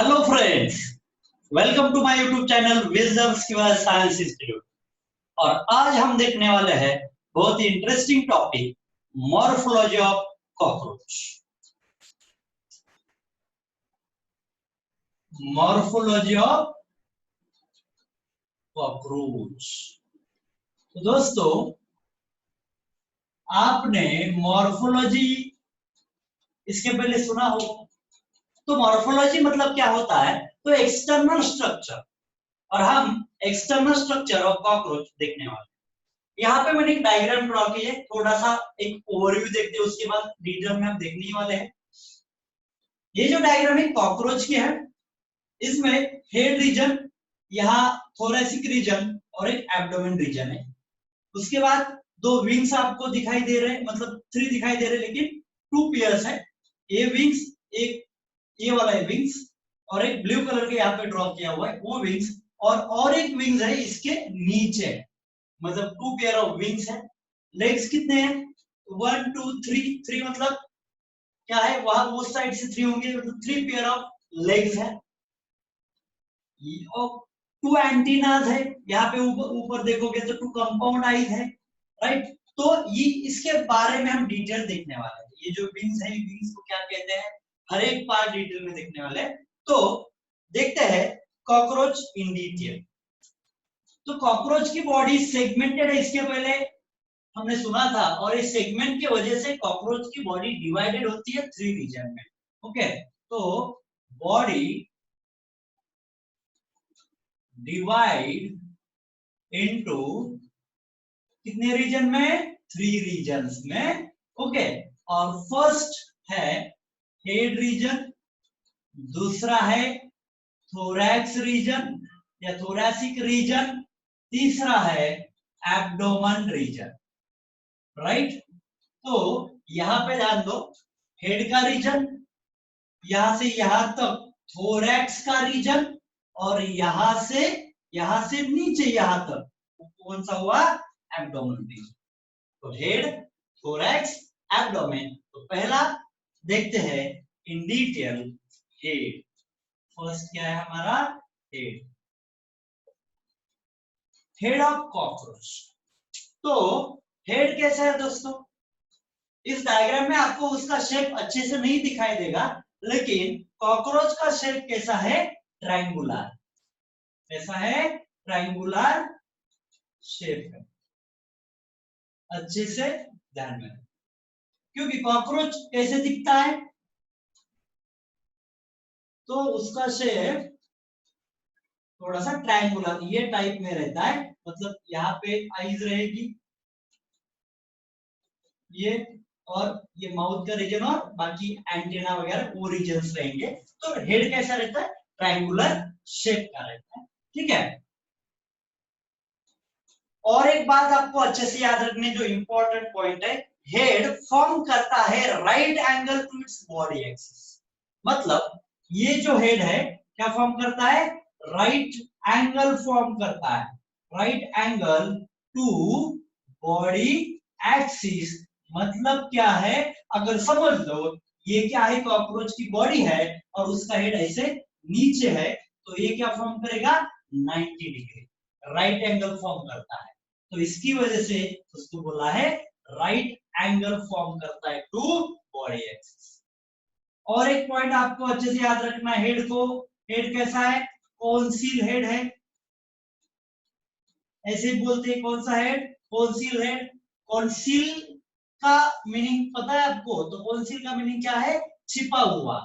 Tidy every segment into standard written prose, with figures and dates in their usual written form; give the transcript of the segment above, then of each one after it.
Hello friends, welcome to my YouTube channel wisdom science institute. और आज हम देखने वाले हैं बहुत ही interesting topic, morphology of cockroach. Morphology of cockroach. तो दोस्तों, आपने मॉर्फोलॉजी इसके पहले सुना हो। तो मॉर्फोलॉजी मतलब क्या होता है? तो एक्सटर्नल स्ट्रक्चर, और हम एक्सटर्नल स्ट्रक्चर ऑफ कॉकरोच देखने वाले। यहाँ पे मैंने एक डायग्राम ड्रॉ की है, थोड़ा सा एक ओवरव्यू देखते हैं, उसके बाद डिटेल में हम देखने ही वाले हैं। ये जो डायग्राम है कॉकरोच की है, इसमें हेड रीजन, यहाँ थोरेसिक रीजन और एक एब्डोमेन रीजन है। उसके बाद दो विंग्स आपको दिखाई दे रहे हैं, मतलब 3 दिखाई दे रहे हैं, लेकिन 2 पेयर्स है। ये विंग्स, एक ये वाला है विंग्स, और एक ब्लू कलर के यहाँ पे ड्रॉ किया हुआ है वो विंग्स, और एक विंग्स है इसके नीचे, मतलब 2 पेयर ऑफ विंग्स है। लेग्स कितने हैं? 1 2 3 मतलब क्या है, वहां उस साइड से 3 होंगे, मतलब 3 पेयर ऑफ लेग्स है। और 2 एंटीनास है, यहाँ पे ऊपर देखोगे तो 2 कंपाउंड आईज है, राइट। तो ये इसके बारे में हम डिटेल देखने वाले हैं। ये जो विंग्स है, विंग्स को क्या कहते हैं, हर एक पार्ट डिटेल में देखने वाले हैं। तो देखते हैं कॉकरोच इन डिटेल। तो कॉकरोच की बॉडी सेगमेंटेड है, इसके पहले हमने सुना था, और इस सेगमेंट की वजह से कॉकरोच की बॉडी डिवाइडेड होती है 3 रीजन में। ओके, तो बॉडी डिवाइड इनटू कितने रीजन में? 3 रीजन्स में। ओके, और फर्स्ट है हेड रीजन, दूसरा है थोरैक्स रीजन या थोरैसिक रीजन, तीसरा है एब्डोमेन रीजन, राइट। तो यहां पे ध्यान दो, हेड का रीजन, यहां से यहां तक थोरैक्स का रीजन, और यहां से नीचे यहां तक कौन सा हुआ? Abdomen region. तो हेड, थोरैक्स, एब्डोमेन। तो पहला देखते हैं इन डिटेल हेड। फर्स्ट क्या है हमारा? Head, head of cockroach. तो हेड कैसा है दोस्तों? इस डायग्राम में आपको उसका शेप अच्छे से नहीं दिखाई देगा, लेकिन कॉकरोच का शेप कैसा है? ट्रायंगुलर। कैसा है? ट्रायंगुलर शेप है। अच्छे से ध्यान में, क्योंकि कॉकरोच कैसे दिखता है, तो उसका शेप थोड़ा सा ट्रायंगुलर ये टाइप में रहता है। मतलब यहाँ पे आईज रहेगी, ये, और ये माउथ का रीजन, और बाकी एंटेना वगैरह वो रीजन्स रहेंगे। तो हेड कैसा रहता है? ट्रायंगुलर शेप का रहता है, ठीक है। और एक बात आपको अच्छे से याद रखने, जो इंपॉर्टेंट पॉइंट है, हेड फॉर्म करता है right angle to its body axis. मतलब ये जो हेड है क्या फॉर्म करता है? राइट एंगल फॉर्म करता है, right angle to body axis. मतलब क्या है, अगर समझ लो ये क्या है, कॉकरोच की बॉडी है और उसका हेड ऐसे नीचे है, तो ये क्या फॉर्म करेगा? 90 डिग्री राइट एंगल फॉर्म करता है। तो इसकी वजह से उसको बोला है राइट एंगल फॉर्म करता है टू बॉडी एक्सिस। और एक पॉइंट आपको अच्छे से याद रखना है, हेड को, हेड कैसा है? कॉन्सिल हेड है, ऐसे बोलते हैं। कौन सा हेड? Council head. कॉन्सिल का मीनिंग पता है आपको? तो कॉन्सिल का मीनिंग क्या है? छिपा हुआ।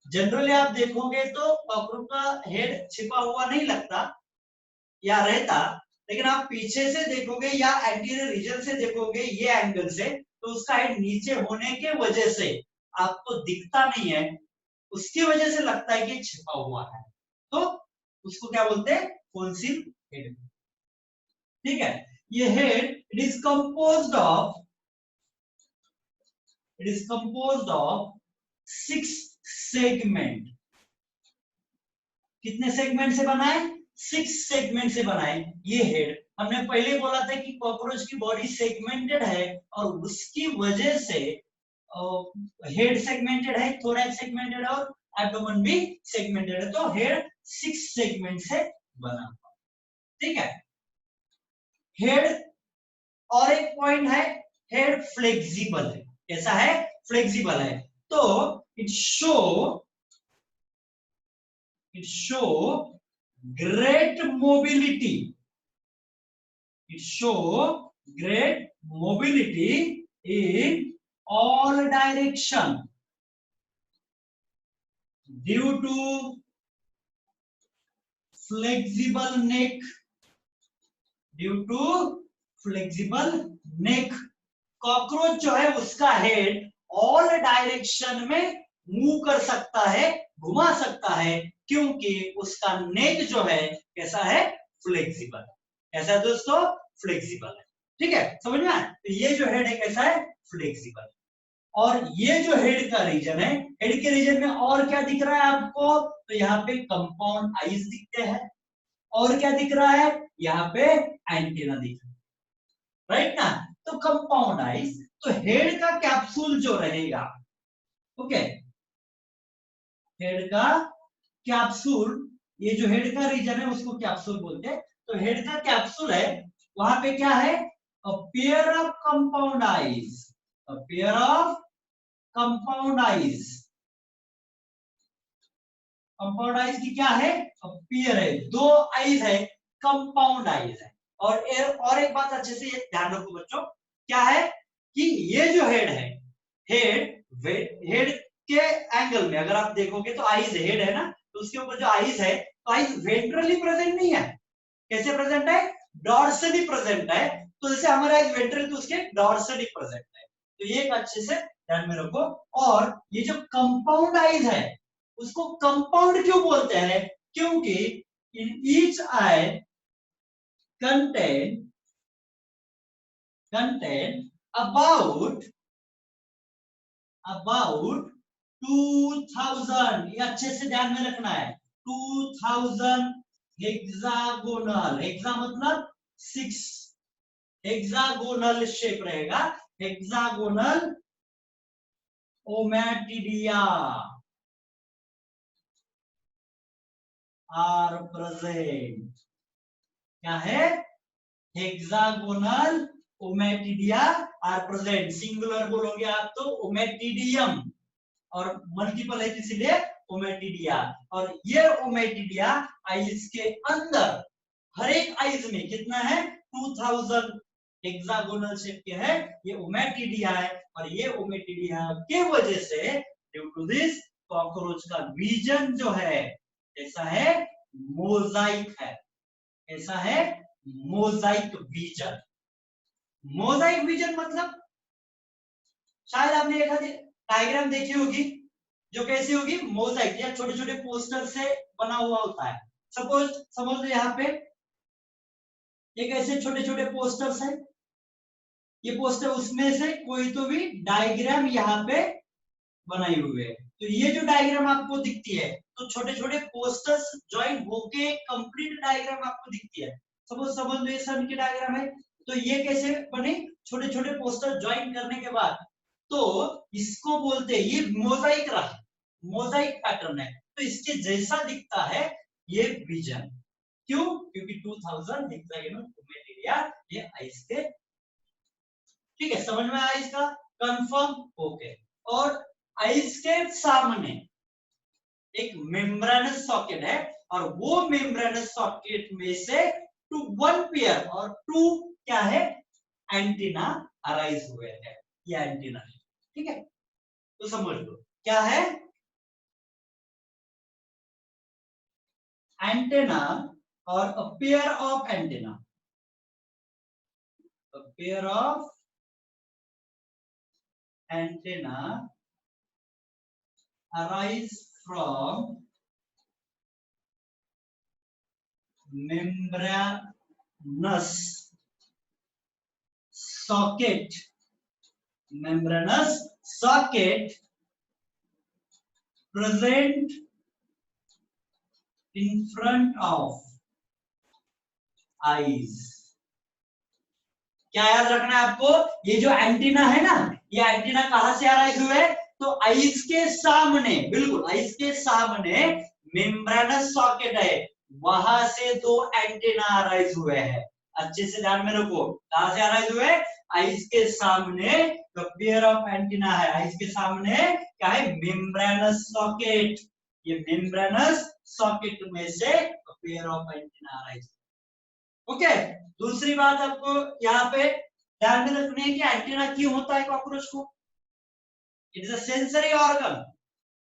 जनरली आप देखोगे तो कॉकरोच का हेड छिपा हुआ नहीं लगता या रहता, लेकिन आप पीछे से देखोगे या एंटीरियर रीजन से देखोगे, ये एंगल से, तो उसका हेड नीचे होने के वजह से आपको दिखता नहीं है, उसकी वजह से लगता है कि छिपा हुआ है। तो उसको क्या बोलते हैं? कॉन्सिल हेड, ठीक है। ये head it is composed of 6 segment. कितने सेगमेंट से बना है? 6 सेगमेंट से बना है ये हेड। हमने पहले बोला था कि कॉकरोच की बॉडी सेगमेंटेड है, और उसकी वजह से हेड सेगमेंटेड है, थोरैक्स सेगमेंटेड और एब्डोमेन भी सेगमेंटेड है, तो हेड 6 सेगमेंट से बना हुआ, ठीक है। हेड और एक पॉइंट है, हेड फ्लेक्सिबल है। कैसा है? फ्लेक्सिबल है। तो it show great mobility, it show great mobility in all direction due to flexible neck, due to flexible neck। Cockroach जो है उसका हेड ऑल डायरेक्शन में मूव कर सकता है, घुमा सकता है, क्योंकि उसका नेक जो है कैसा है? फ्लेक्सिबल। कैसा है दोस्तों? फ्लेक्सिबल है, ठीक है, समझ में आया? तो ये जो हेड है कैसा है? फ्लेक्सिबल। और ये जो हेड का रीजन है, हेड के रीजन में और क्या दिख रहा है आपको? तो यहाँ पे कंपाउंड आईज दिखते हैं, और क्या दिख रहा है? यहाँ पे एंटीना दिख रहा है, राइट ना? तो कंपाउंड आईज, तो हेड का कैप्सूल जो रहेगा, ओके, हेड का कैप्सूल, ये जो हेड का रीजन है उसको कैप्सूल बोलते हैं। तो हेड का कैप्सूल है, वहां पे क्या है? A pair of compound eyes, a pair of compound eyes. Compound eyes की क्या है? अ पेयर है, दो आईज है, कंपाउंड आईज है। और एक बात अच्छे से ध्यान रखो बच्चों, क्या है कि ये जो हेड है, हेड के एंगल में अगर आप देखोगे तो आईज हेड है ना, तो उसके ऊपर जो आईज है, तो आईज वेंट्रली प्रेजेंट नहीं है। कैसे प्रेजेंट है? डॉर्सली प्रेजेंट है। तो जैसे हमारा आईज वेंट्रल, तो उसके डॉर्सली प्रेजेंट है। तो ये एक अच्छे से ध्यान में रखो। और ये जो कंपाउंड आईज है, उसको कंपाउंड क्यों बोलते हैं? क्योंकि in each I contain about 2000, ये अच्छे से ध्यान में रखना है, 2000 हेक्सागोनल, हेक्सा मतलब 6, हेक्सागोनल शेप रहेगा, हेक्सागोनल ओमेटिडिया आर प्रेजेंट। क्या है? Hexagonal ommatidia are present. Singular बोलोगे आप तो ओमेटिडियम, और मल्टीपल है इसलिए ओमेटिडिया। और ये ओमेटिडिया आइज के अंदर, हर एक आइज में कितना है? 2000 हेक्सागोनल शेप के है, ये ओमेटिडिया है। और ये ओमेटिडिया के वजह से, ड्यू टू दिस, कॉकरोच का विजन जो है ऐसा है, मोजाइक है। ऐसा है मोजाइक विजन। मोजाइक विजन मतलब, शायद आपने एक डायग्राम देखी होगी, जो कैसी होगी? मोजाइक, या छोटे छोटे पोस्टर से बना हुआ होता है। सपोज समझ लो यहाँ पे एक ऐसे छोटे छोटे पोस्टर्स है, ये पोस्टर, उसमें से कोई तो भी डायग्राम यहाँ पे बनाई हुई है। तो ये जो डायग्राम आपको दिखती है, तो छोटे छोटे पोस्टर्स ज्वाइन होके कंप्लीट डायग्राम आपको दिखती है। सपोज समझ लो ये सन की डायग्राम है, तो ये कैसे बने? छोटे छोटे पोस्टर ज्वाइन करने के बाद, तो इसको बोलते हैं, ये मोजाइक रहा, मोजाइक पैटर्न है। तो इसके जैसा दिखता है ये विजन। क्यों? क्योंकि 2000 हेक्सागोनल ओमेटिडिया ये आइस के, ठीक है, समझ में आया इसका? कंफर्म? ओके। और आइस के सामने एक मेम्ब्रेनस सॉकेट है, और वो मेम्ब्रेनस सॉकेट में से वन पेयर और टू क्या है? एंटीना अराइज हुए हैं। ये एंटीना है, ठीक है, तो समझ लो क्या है एंटीना, और a pair of antenna, a pair of antenna arise from membranous socket, membranous socket present in front of eyes। क्या याद रखना है आपको? ये जो एंटीना है ना, ये एंटीना कहां से अराइज हुए? तो आइस के सामने, बिल्कुल आइस के सामने मेम्ब्रेनस सॉकेट है, वहां से दो एंटेना अराइज हुए हैं। अच्छे से ध्यान में रखो, कहां से अराइज हुए? आइस के सामने जो पेयर ऑफ एंटेना है, आइस के सामने क्या है? Membranes socket. ये मेम्ब्रेनस सॉकेट में से pair of antenna arise. Okay, दूसरी बात आपको यहाँ पे ध्यान में रखनी है कि एंटीना क्यों होता है कॉकरोच को? It is a sensory organ.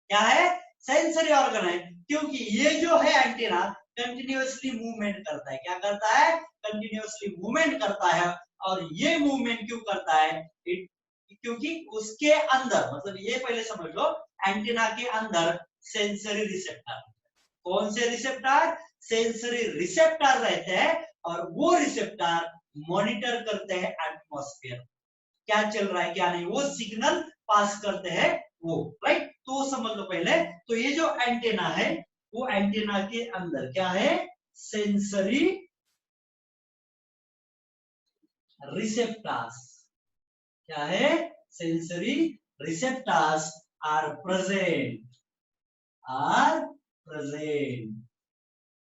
क्या है? सेंसरी ऑर्गन है, क्योंकि ये जो है एंटीना कंटिन्यूअसली मूवमेंट करता है। क्या करता है? कंटिन्यूअसली मूवमेंट करता है। और ये मूवमेंट क्यों करता है? क्योंकि उसके अंदर, मतलब ये पहले समझ लो, एंटीना के अंदर सेंसरी रिसेप्टर, कौन से रिसेप्टर? सेंसरी रिसेप्टर रहते हैं, और वो रिसेप्टर मॉनिटर करते हैं एटमॉस्फेयर, क्या चल रहा है क्या नहीं, वो सिग्नल पास करते हैं वो, राइट? तो समझ लो पहले। तो ये जो एंटेना है, वो एंटेना के अंदर क्या है? Sensory receptors. क्या है? Sensory receptors are present, are present.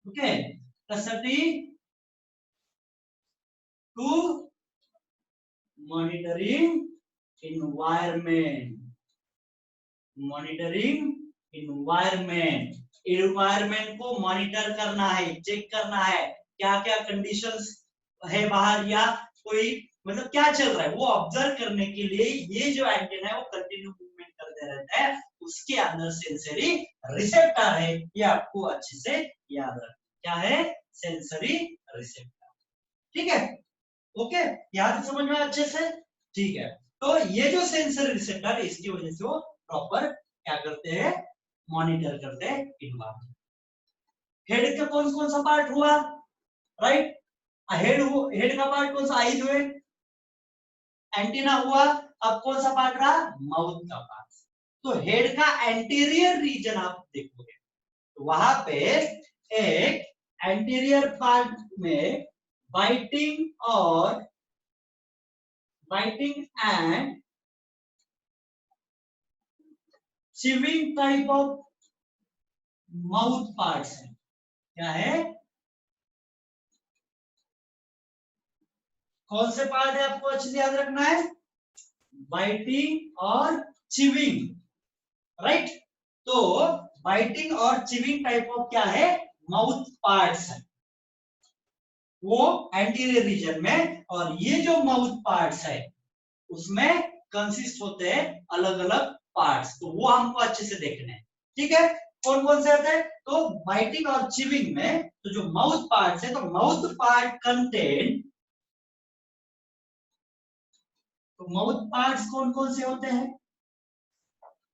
Okay, capacity to monitoring environment, monitoring environment, environment को मॉनिटर करना है, चेक करना है क्या क्या कंडीशंस है बाहर, या कोई मतलब क्या चल रहा है वो ऑब्जर्व करने के लिए ये जो एंटीना है वो कंटिन्यू मूवमेंट करते रहता है। उसके अंदर सेंसरी रिसेप्टर है, ये आपको अच्छे से याद रखना। क्या है? Sensory receptor. ठीक है, ओके, याद समझ में अच्छे से? ठीक है, तो ये जो सेंसर रिसेप्टर, इसकी वजह से वो प्रॉपर क्या करते हैं? मॉनिटर करते हैं इन्वायरमेंट। हेड का कौन कौन सा पार्ट हुआ? राइट, हेड का पार्ट कौन सा? आईज हुए, एंटीना हुआ, अब कौन सा पार्ट रहा? माउथ का पार्ट। तो हेड का एंटीरियर रीजन आप देखोगे तो वहां पे एक एंटीरियर पार्ट में biting and chewing type of mouth parts है। क्या है? कौन से पार्ट है आपको अच्छे से याद रखना है? बाइटिंग और चिविंग, राइट? तो बाइटिंग और चिविंग टाइप ऑफ क्या है? माउथ पार्ट्स है वो एंटीरियर रीजन में। और ये जो माउथ पार्ट्स है उसमें कंसिस्ट होते हैं अलग अलग पार्ट्स, तो वो हमको अच्छे से देखने हैं। ठीक है, कौन कौन से होते हैं? तो बाइटिंग और चिविंग में तो जो माउथ पार्ट्स है, तो माउथ पार्ट कंटेन, तो माउथ पार्ट्स कौन कौन से होते हैं?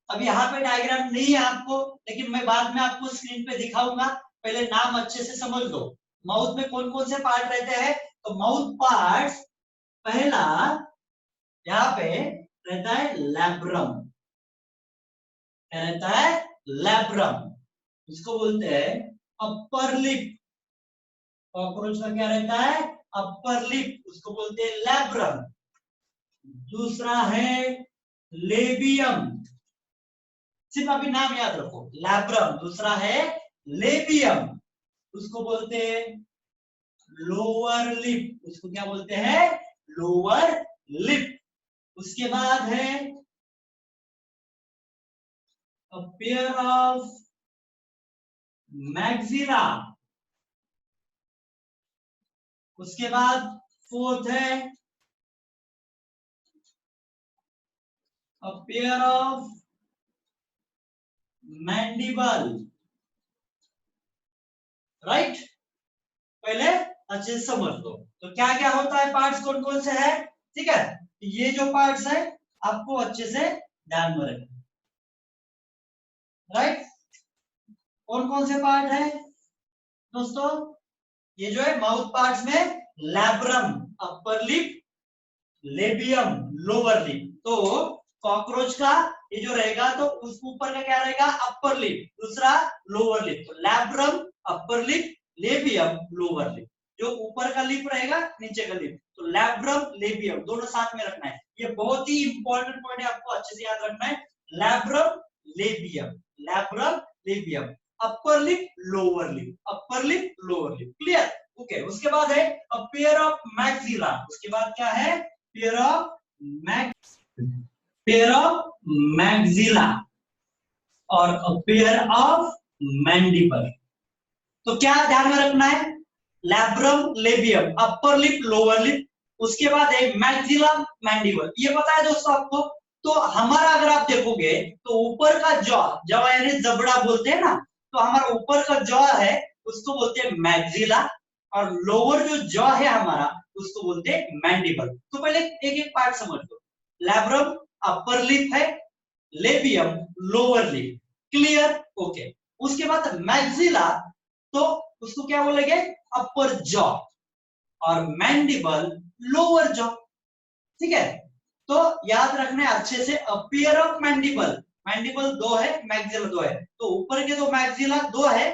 अब यहाँ पे डायग्राम नहीं है आपको, लेकिन मैं बाद में आपको स्क्रीन पे दिखाऊंगा, पहले नाम अच्छे से समझ लो। माउथ में कौन कौन से पार्ट रहते हैं? तो माउथ पार्ट्स, पहला यहाँ पे रहता है लैब्रम। क्या रहता है? लैब्रम। इसको बोलते हैं अपर लिप। कॉकरोच का क्या रहता है? अपर लिप, उसको बोलते हैं लैब्रम। दूसरा है लेबियम, सिर्फ अभी नाम याद रखो, लैब्रम। दूसरा है लेबियम, उसको बोलते हैं लोअर लिप। उसको क्या बोलते हैं? Lower lip. उसके बाद है a pair of maxilla। उसके बाद फोर्थ है a pair of mandible, right? पहले अच्छे से समझ लो तो क्या क्या होता है, पार्ट्स कौन कौन से है। ठीक है, ये जो पार्ट्स है आपको अच्छे से ध्यान में रखना, राइट? कौन कौन से पार्ट है दोस्तों? ये जो है माउथ पार्ट्स में labrum upper lip, labium lower lip. तो कॉकरोच का ये जो रहेगा तो उस ऊपर का क्या रहेगा? अपर लिप, दूसरा लोअर लिप। तो labrum upper lip, labium lower lip. जो ऊपर का लिप रहेगा, नीचे का लिप, तो लैब्रम लेबियम दोनों साथ में रखना है। ये बहुत ही इंपॉर्टेंट पॉइंट है, आपको अच्छे से याद रखना है। Labrum labium, labrum labium, upper lip lower lip, upper lip lower lip, clear. Okay, उसके बाद है अ पेयर ऑफ मैक्सिला, उसके बाद क्या है, पेयर ऑफ मैक्सिला और अ पेयर ऑफ मैंडिबल। तो क्या ध्यान में रखना है, labrum labium, upper lip lower lip, उसके बाद है मैक्सिला मैंडिबल, ये पता है दोस्तों आपको। तो हमारा अगर आप देखोगे तो ऊपर का जॉ, जॉ यानी जबड़ा बोलते हैं ना, तो हमारा ऊपर का जॉ है उसको बोलते हैं मैक्सिला, और लोअर जो जॉ है हमारा उसको बोलते हैं मैंडिबल। तो पहले एक एक पार्ट समझ लो, लैब्रम अपर लिप है, labium lower lip, clear. Okay, उसके बाद मैक्सिला, तो उसको क्या बोलेंगे, अपर जॉ, और मैंडिबल लोअर जॉ, ठीक है। तो याद रखना है अच्छे से, पेयर ऑफ मैंडिबल, मैंडिबल दो है, मैक्सिला दो है, तो ऊपर के दो मैक्सिला दो है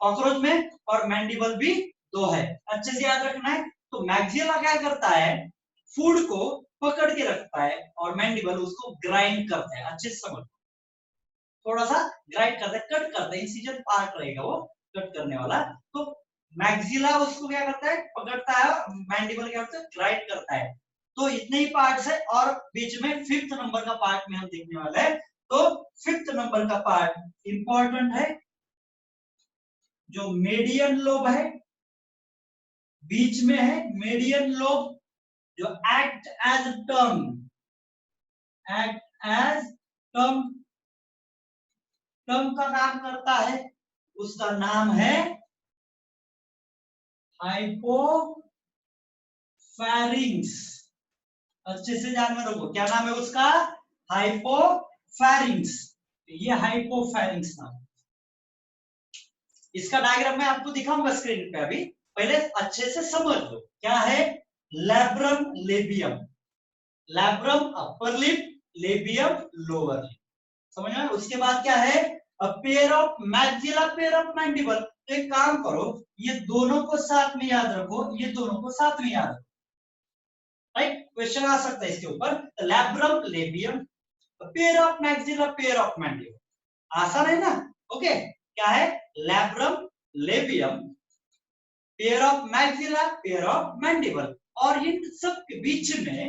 कॉकरोच में, और मैंडिबल भी दो है, अच्छे से याद रखना है। तो मैक्सिला क्या करता है, फूड को पकड़ के रखता है, और मैंडिबल उसको ग्राइंड करता है, अच्छे से समझ, थोड़ा सा ग्राइंड करता है, कट करता है, इंसिजन पार्ट रहेगा वो कट करने वाला। तो मैक्सिला उसको क्या करता है, पकड़ता है, और मैंडिबल क्या करता है, ग्राइंड करता है। तो इतने ही पार्ट्स है, और बीच में फिफ्थ नंबर का पार्ट में हम देखने वाले हैं। तो फिफ्थ नंबर का पार्ट इंपॉर्टेंट है, जो मीडियन लोब है, बीच में है मीडियन लोब, जो act as term, act as term, term का काम करता है, उसका नाम है हाइपोफैरिंक्स, अच्छे से ध्यान में रखो, क्या नाम है उसका, हाइपोफैरिंक्स, ये हाइपोफैरिंक्स नाम। इसका डायग्राम मैं आपको दिखाऊंगा स्क्रीन पे, अभी पहले अच्छे से समझ लो क्या है, labrum labium, labrum upper lip, labium lower lip, समझ में। उसके बाद क्या है, pair of maxilla, pair of mandible. तो एक काम करो, ये दोनों को साथ में याद रखो, ये दोनों को साथ में याद रखो, राइट, क्वेश्चन आ सकता है इसके ऊपर। Labrum labium, pair of maxilla, pair of mandible, आसान है ना। ओके, क्या है, labrum labium, pair of maxilla, pair of mandible, और इन सब के बीच में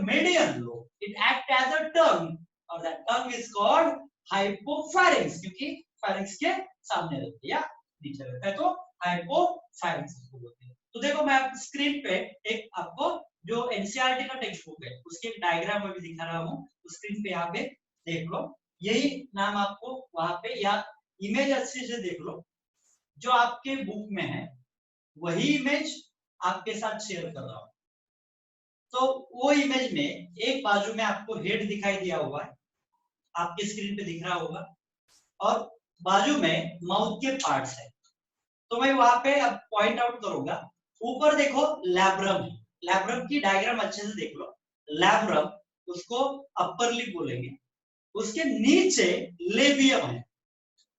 median lobe, it act as a tongue, और that tongue is called hypopharynx, क्योंकि फैरिंक्स के सामने रहती है या नीचे रहता है, तो हाइपोफैरिंक्स इसको बोलते हैं। तो देखो मैं स्क्रीन पे एक आपको जो एनसीईआरटी का टेक्स्ट बुक है उसके डायग्राम में भी दिखा रहा हूं, तो स्क्रीन पे यहाँ पे देख लो, यही नाम आपको वहां पे, या इमेज अच्छे से देख लो, जो आपके बुक में है वही इमेज आपके साथ शेयर कर रहा हूं। तो वो इमेज में एक बाजू में आपको हेड दिखाई दिया हुआ है, आपके स्क्रीन पे दिख रहा होगा, और बाजू में माउथ के पार्ट्स है। तो मैं वहां पे अब पॉइंट आउट करूंगा, ऊपर देखो लैब्रम है, लैब्रम की डायग्राम अच्छे से देख लो, लैब्रम उसको अपर लिप बोलेंगे, उसके नीचे लेबियम है,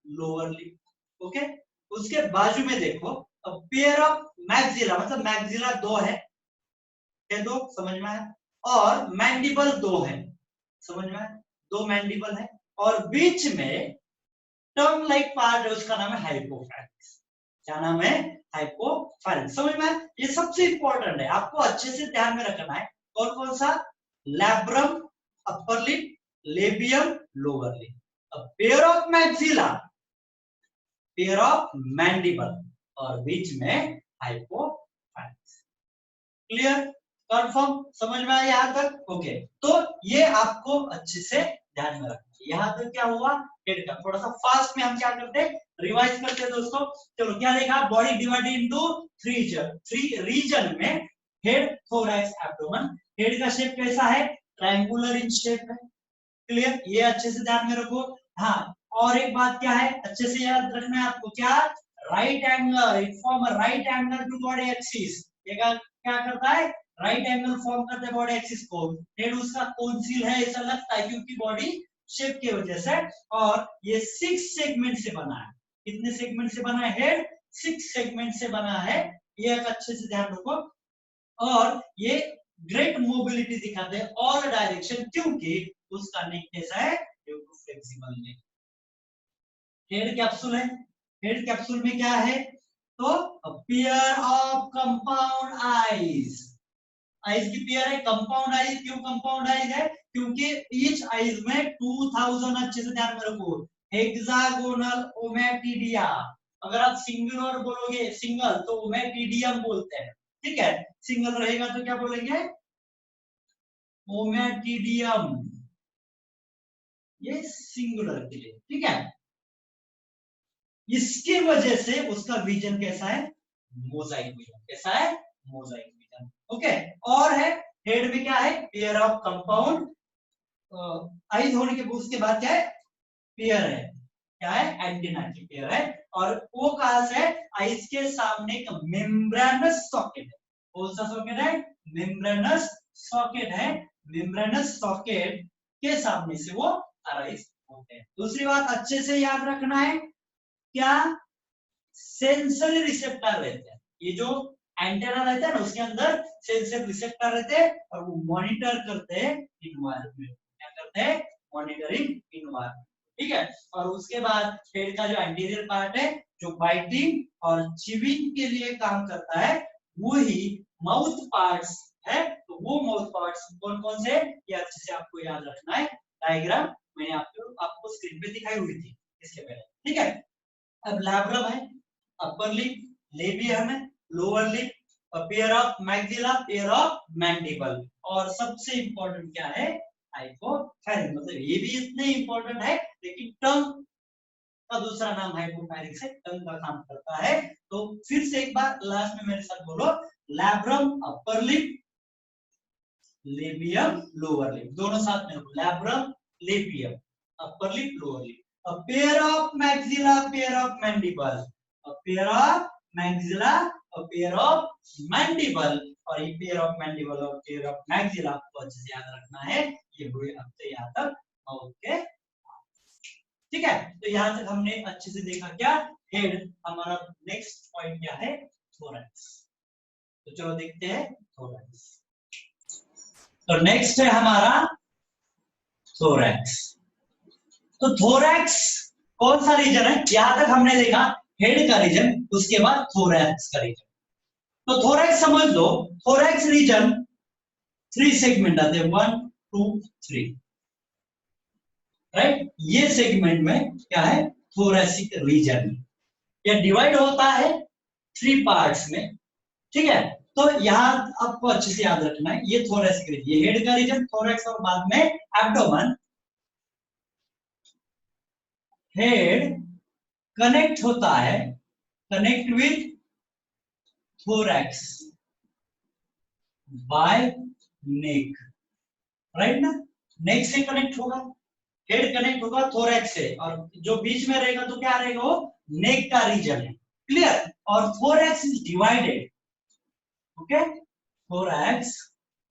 लोअर लिप, ओके। उसके बाजू में देखो पेयर ऑफ मैक्सिला, मतलब मैक्सिला दो है, दो समझ में आया, और मैंडिबल दो है, समझ में आया, दो मैंडिबल है, और बीच में टर्म लाइक पार्ट है, उसका नाम है हाइपोफैरिंक्स। क्या नाम है, हाइपोफैरिंक्स, समझ में आया। ये सबसे इंपॉर्टेंट है, आपको अच्छे से ध्यान में रखना है, कौन कौन सा, labrum upper lip, labium lower lip, pair of maxilla, pair of mandible, और बीच में हाइपोफैरिंक्स, क्लियर, कंफर्म, समझ में आया यहाँ तक। ओके, तो ये आपको अच्छे से ध्यान में रखना है। यहाँ तक क्या हुआ, हेड का, थोड़ा सा फास्ट में हम क्या करते हैं, रिवाइज करते हैं दोस्तों। चलो क्या देखा, body divided into three region में, हेड, थोरैक्स, एब्डोमेन। हेड का शेप कैसा है, ट्रायंगुलर इन शेप है, क्लियर, ये अच्छे से ध्यान में रखो। हाँ, और एक बात क्या है, अच्छे से याद रखना है आपको, क्या, right angle, it form a right angle to body axis, क्या करता है, राइट एंगल फॉर्म करते हैं बॉडी एक्सिस को। हेड उसका कोन्सिल है, ऐसा लगता है क्योंकि बॉडी शेप की वजह से, और ये 6 सेगमेंट से बना है, कितने सेगमेंट से बना है, हेड 6 सेगमेंट से बना है, ये अच्छे से ध्यान रखो। और ये ग्रेट मोबिलिटी दिखाते हैं ऑल डायरेक्शन, क्योंकि उसका नेक कैसा है, फ्लेक्सिबल नेक। हेड कैप्सूल है, हेड कैप्सूल में क्या है, तो pair of compound eyes, eyes की पेयर है, कंपाउंड आईज। क्यों कंपाउंड आईज है, क्योंकि ईच आईज में 2000, अच्छे से ध्यान में रखो, हेक्सागोनल ओमेटिडिया। अगर आप सिंगुलर बोलोगे सिंगल तो ओमेटिडियम बोलते हैं, ठीक है, सिंगल रहेगा तो क्या बोलेंगे, ओमेटिडियम, ये सिंगुलर के लिए, ठीक है। इसकी वजह से उसका विजन कैसा है, मोजाइक विजन, कैसा है, मोजाइक विजन, ओके। और है हेड में क्या है, पेयर ऑफ कंपाउंड आईज होने के उसके बाद क्या है, पेयर है, क्या है, एंटीना की पेयर है। और वो कहां से है, आईज के सामने एक मेम्ब्रेनस सॉकेट है, कौन सा सॉकेट है, मेम्ब्रेनस सॉकेट है, मेम्ब्रेनस सॉकेट के सामने से वो अराइज होते हैं। दूसरी बात अच्छे से याद रखना है, क्या सेंसरी रिसेप्टर रहते हैं, ये जो एंटेना रहता है ना उसके अंदर सेंसरी रिसेप्टर रहते हैं और वो मॉनिटर करते हैं इन्वायरमेंट, क्या करते हैं, मॉनिटरिंग इन्वायरमेंट, ठीक है। और उसके बाद हेड का जो एंटीरियर पार्ट है जो बाइटिंग और चिविंग के लिए काम करता है, वो ही माउथ पार्ट्स है। तो वो माउथ पार्ट्स कौन कौन से, ये अच्छे से आपको याद रखना है। डायग्राम मैंने आपको स्क्रीन पे दिखाई हुई थी इसके पहले, ठीक है। अब लैब्रम है, अपर लिप, लेबियम है, lower lip, pair of maxilla, pair of mandible, और सबसे इंपॉर्टेंट क्या है, हाइपोफैरिंक्स। मतलब ये भी इतने इंपॉर्टेंट है, लेकिन टंग का दूसरा नाम हाइपोफैरिंक्स है, टंग का काम करता है। तो फिर से एक बार लास्ट में मेरे साथ बोलो, labrum upper lip, labium lower lip, दोनों साथ में, labrum labium upper lip lower lip, a pair of maxilla, pair of mandible, a pair of maxilla, a pair of mandible, और ये pair of mandible और pair of maxilla आपको अच्छे से याद रखना है। ये हुए अब से यहाँ तक, ओके, ठीक है। तो यहाँ तक हमने अच्छे से देखा क्या, हेड। हमारा नेक्स्ट पॉइंट क्या है, थोरैक्स। तो चलो देखते हैं थोरैक्स। तो नेक्स्ट है हमारा थोरैक्स। तो थोरैक्स कौन सा रीजन है, यहां तक हमने देखा हेड का रीजन, उसके बाद थोरैक्स का रीजन। तो थोरैक्स समझ लो, थोरैक्स रीजन 3 सेगमेंट आते हैं, 1 2 3, राइट। ये सेगमेंट में क्या है, थोरैसिक रीजन, ये डिवाइड होता है 3 पार्ट्स में, ठीक है। तो यहाँ आपको अच्छे से याद रखना है, ये थोरैसिक रीजन, ये हेड का रीजन थोरैक्स, और बाद में एब्डोमेन। हेड कनेक्ट होता है, connect with thorax by neck, right ना, नेक से कनेक्ट होगा, हेड कनेक्ट होगा थोरैक्स से, और जो बीच में रहेगा तो क्या रहेगा, वो नेक का रीजन है, क्लियर। और thorax is divided, okay, thorax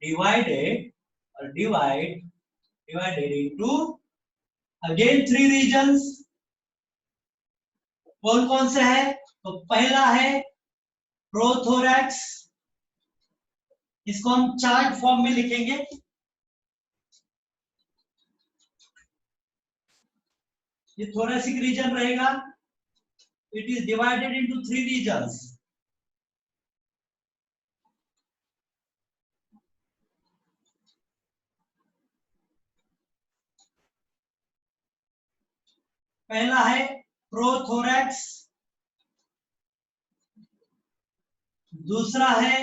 divided और डिवाइडेड इनटू अगेन 3 रीजन्स। कौन कौन से है, तो पहला है प्रोथोरैक्स, इसको हम चार्ट फॉर्म में लिखेंगे, ये थोरैसिक रीजन रहेगा, it is divided into 3 regions. पहला है प्रोथोरैक्स, दूसरा है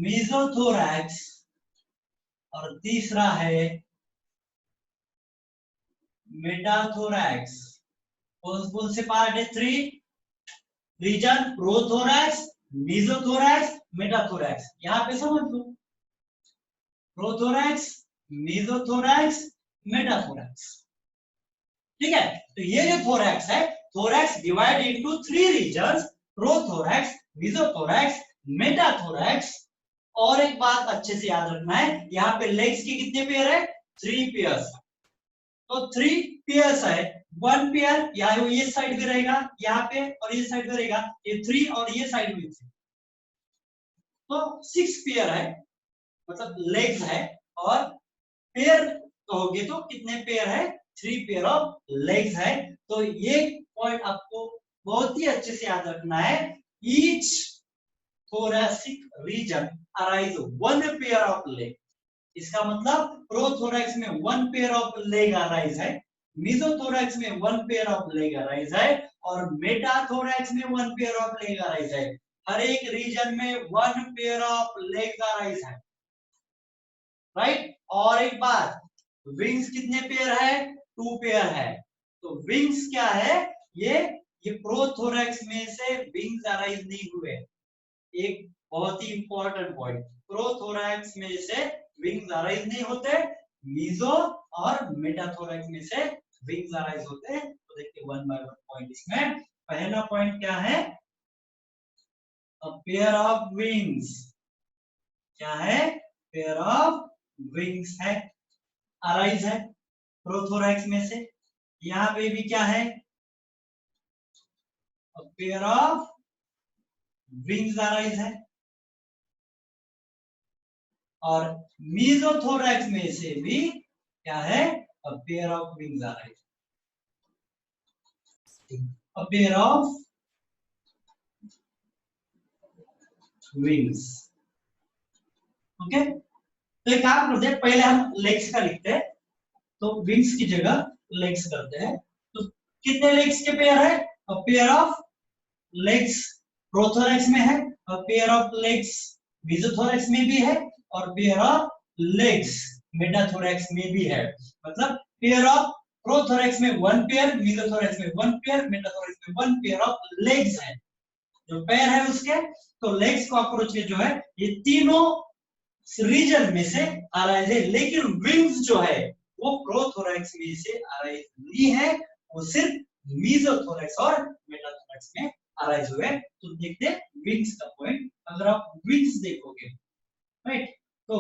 मेसोथोरैक्स, और तीसरा है मेटाथोरैक्स। कौन से पार्ट है, 3 रीजन, प्रोथोरैक्स, मेसोथोरैक्स, मेटाथोरैक्स। यहां पे समझ लो, प्रोथोरैक्स, मेसोथोरैक्स, मेटाथोरैक्स, ठीक है। तो ये जो थोरैक्स है, thorax divide into 3 regions, prothorax, mesothorax, metathorax. और एक बात अच्छे से याद रखना है, यहाँ पे लेग्स की कितने पेयर है, 3 पेयर्स। तो 3 पेयर्स है, 1 पेयर यहाँ ये साइड पे रहेगा, यहाँ पे, और ये साइड पे रहेगा, ये 3 और ये साइड में 3, तो 6 पेयर है, मतलब लेग्स है। और पेयर तो होगी तो कितने पेयर है, 3 पेयर ऑफ लेग्स है। तो ये पॉइंट आपको बहुत ही अच्छे से याद रखना है। Each thoracic region arise 1 pair of leg. इसका मतलब प्रोथोरैक्स में 1 पेयर ऑफ लेग अराइज है, मेसोथोरैक्स में 1 पेयर ऑफ लेग अराइज है, और मेटाथोरैक्स में 1 पेयर ऑफ लेग अराइज है। हर एक रीजन में 1 पेयर ऑफ लेग अराइज है, राइट। और एक बात, विंग्स कितने पेयर है, 2 पेयर है। तो विंग्स क्या है, ये प्रोथोरैक्स में से विंग्स अराइज नहीं हुए। एक बहुत ही इंपॉर्टेंट पॉइंट, प्रोथोरैक्स में से विंग्स अराइज नहीं होते, मीजो और मेटाथोरैक्स में से विंग्स अराइज होते हैं। तो देखिए 1 बाय 1 पॉइंट। इसमें पहला पॉइंट क्या है, अ पेयर ऑफ विंग्स। क्या है, पेयर ऑफ विंग्स है, अराइज है प्रोथोरैक्स में से। यहां पे भी क्या है, a pair of wings arise है, और मीजोथोरैक्स में से भी क्या है, a pair of wings arise, a pair of wings. Okay, तो एक काम करते हैं, पहले हम लेग्स का लिखते हैं, तो विंग्स की जगह लेग्स करते हैं। तो कितने लेग्स के पेयर है, a pair of legs prothorax में है, और पेयर ऑफ लेग्स मेसोथोरैक्स में भी है, और पेयर ऑफ लेग्स मेटाथोरैक्स में भी है। मतलब पेयर ऑफ प्रोथोरैक्स में 1 पेयर, मेसोथोरैक्स में 1 पेयर, मेटाथोरैक्स में 1 पेयर ऑफ लेग्स है, जो पैर है उसके। तो लेग्स को अप्रोच के जो है, ये तीनों रीजन में से अराइज है, लेकिन विंग्स जो है वो प्रोथोरैक्स में से अराइज नहीं है, वो सिर्फ मेसोथोरैक्स और मेटाथोरैक्स में अराइज हुए। तो देखते हैं विंग्स का पॉइंट। अगर आप विंग्स देखोगे, राइट, तो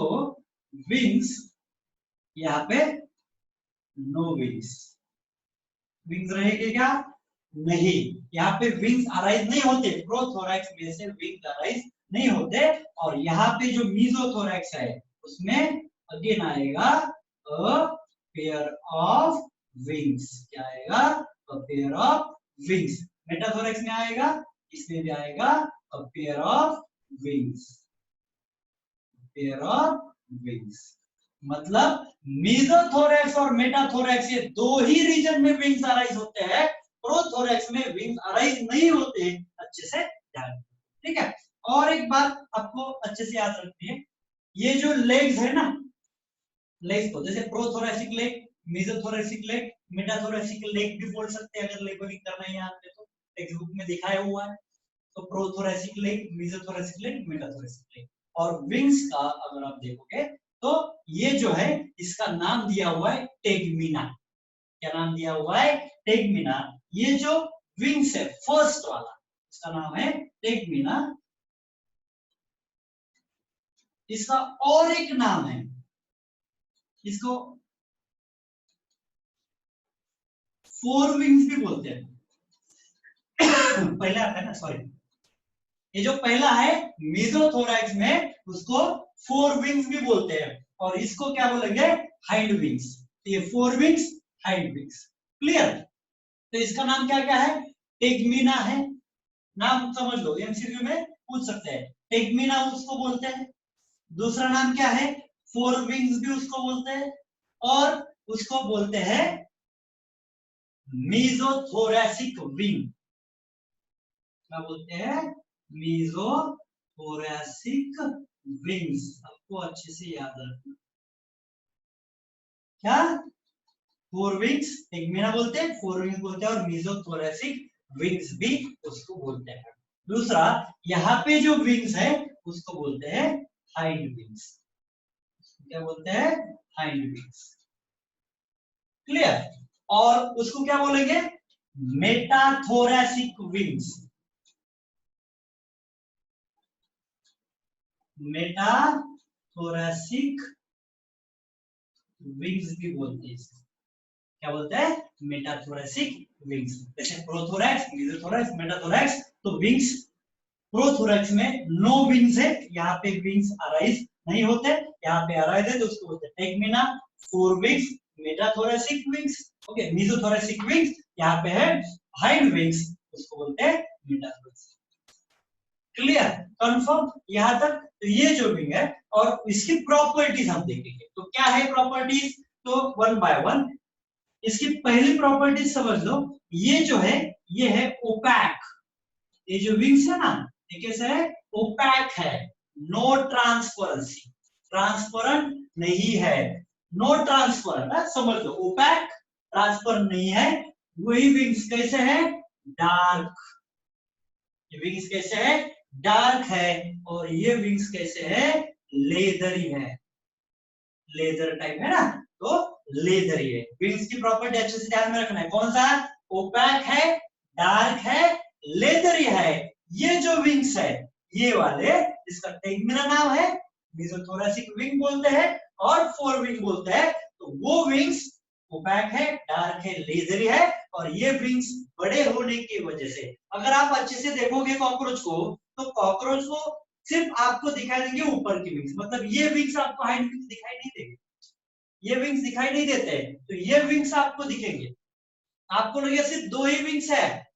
विंग्स यहाँ पे नो विंग्स, विंग्स रहेंगे क्या, नहीं, यहाँ पे विंग्स अराइज नहीं होते, प्रोथोरैक्स में से विंग्स अराइज नहीं होते। और यहाँ पे जो मेसोथोरैक्स है उसमें अगेन आएगा अ पेयर ऑफ विंग्स। क्या आएगा, a pair of wings. Metathorax में आएगा, इसमें भी आएगा a pair of wings, pair of wings. मतलब मेसोथोरैक्स और मेटाथोरैक्स ये दो ही रीजन में विंग्स अराइज होते हैं, प्रोथोरैक्स में विंग्स अराइज नहीं होते। अच्छे से ध्यान, ठीक है। और एक बात आपको अच्छे से याद रखनी है, ये जो लेग्स है ना, लेग्स को जैसे प्रोथोरैसिक लेग, मेसोथोरैसिक लेग, मेटाथोरैसिक लेग भी बोल सकते हैं, अगर लेबलिंग करना है यहाँ पे तो टेक्स्ट बुक में दिखाया हुआ है। तो प्रोथोरैसिक लेग, मेसोथोरैसिक लेग, मेटाथोरैसिक लेग। और विंग्स का अगर आप देखोगे तो ये जो है, इसका नाम दिया हुआ है टेगमिना। क्या नाम दिया हुआ है, टेगमिना। ये जो विंग्स है फर्स्ट वाला, इसका नाम है टेगमिना। इसका और एक नाम है, इसको फोर विंग्स भी बोलते हैं। पहला आता है ना, सॉरी, ये जो पहला है मेसोथोरैक्स में, उसको फोर विंग्स भी बोलते हैं, और इसको क्या बोलेंगे, हाइंड विंग्स। ये four wings, hind wings, clear. तो इसका नाम क्या क्या है, टेगमिना है। नाम समझ लो, एमसीक्यू में पूछ सकते हैं। टेगमिना उसको बोलते हैं। दूसरा नाम क्या है, फोर विंग्स भी उसको बोलते हैं, और उसको बोलते हैं मेसोथोरैसिक विंग। क्या बोलते हैं, मेसोथोरैसिक विंग्स। आपको अच्छे से याद रखना। क्या, फोर विंग्स टेगमिना बोलते हैं, फोर विंग्स बोलते हैं, और मेसोथोरैसिक विंग्स भी उसको बोलते हैं। दूसरा, यहाँ पे जो विंग्स है उसको बोलते हैं हाइंड विंग्स। क्या बोलते हैं, हाइंड विंग्स, क्लियर। और उसको क्या बोलेंगे, मेटाथोरैसिक विंग्स। मेटाथोरैसिक विंग्स भी बोलते हैं। क्या बोलते हैं, मेटाथोरैसिक विंग्स। जैसे प्रोथोरैक्स, मेसोथोरैक्स, मेटाथोरैक्स। तो विंग्स प्रोथोरैक्स में नो विंग्स है, यहाँ पे विंग्स अराइज नहीं होते, यहाँ पे अराइज है तो उसको बोलते हैं टेगमिना। 4 wings metathoracic wings, okay मेसोथोरेसिक wings, यहाँ पे है हाइंड विंग्स, उसको बोलते हैं मेटाथोरेसिक। क्लियर, कंफर्म यहां तक। तो ये जो विंग है और इसकी प्रॉपर्टीज हम देखेंगे, तो क्या है प्रॉपर्टीज, तो वन बाय वन। इसकी पहली प्रॉपर्टी समझ लो, ये जो है ये है ओपैक। ये जो विंग्स है ना, ये कैसे है, ओपैक है, नो ट्रांसपेरेंसी, ट्रांसपेरेंट नहीं है, नो ट्रांसपेरेंट, समझ लो ओपैक ट्रांसपेरेंट नहीं है। वही विंग्स कैसे है, डार्क, ये विंग्स कैसे है, डार्क है, और ये विंग्स कैसे है, लेदरी है, लेदर टाइप है ना, तो लेदरी है। विंग्स की प्रॉपर्टी अच्छे से ध्यान में रखना है, कौन सा, ओपैक है, डार्क है, लेदरी है। ये जो विंग्स है ये वाले, इसका टेगमिना नाम है, मेसोथोरेसिक विंग बोलते हैं और फोर विंग बोलते हैं। तो वो विंग्स ओपैक है, डार्क है, लेजरी है, और ये विंग्स बड़े होने की वजह से, अगर आप अच्छे से देखोगे कॉकरोच को, तो कॉकरोच को सिर्फ आपको दिखाई देंगे ऊपर की विंग्स, मतलब ये विंग्स आपको हाइंड विंग्स दिखाई नहीं देंगे, ये विंग्स दिखाई नहीं देते, तो ये विंग्स आपको दिखेंगे। आपको लगे सिर्फ 2 ही विंग्स है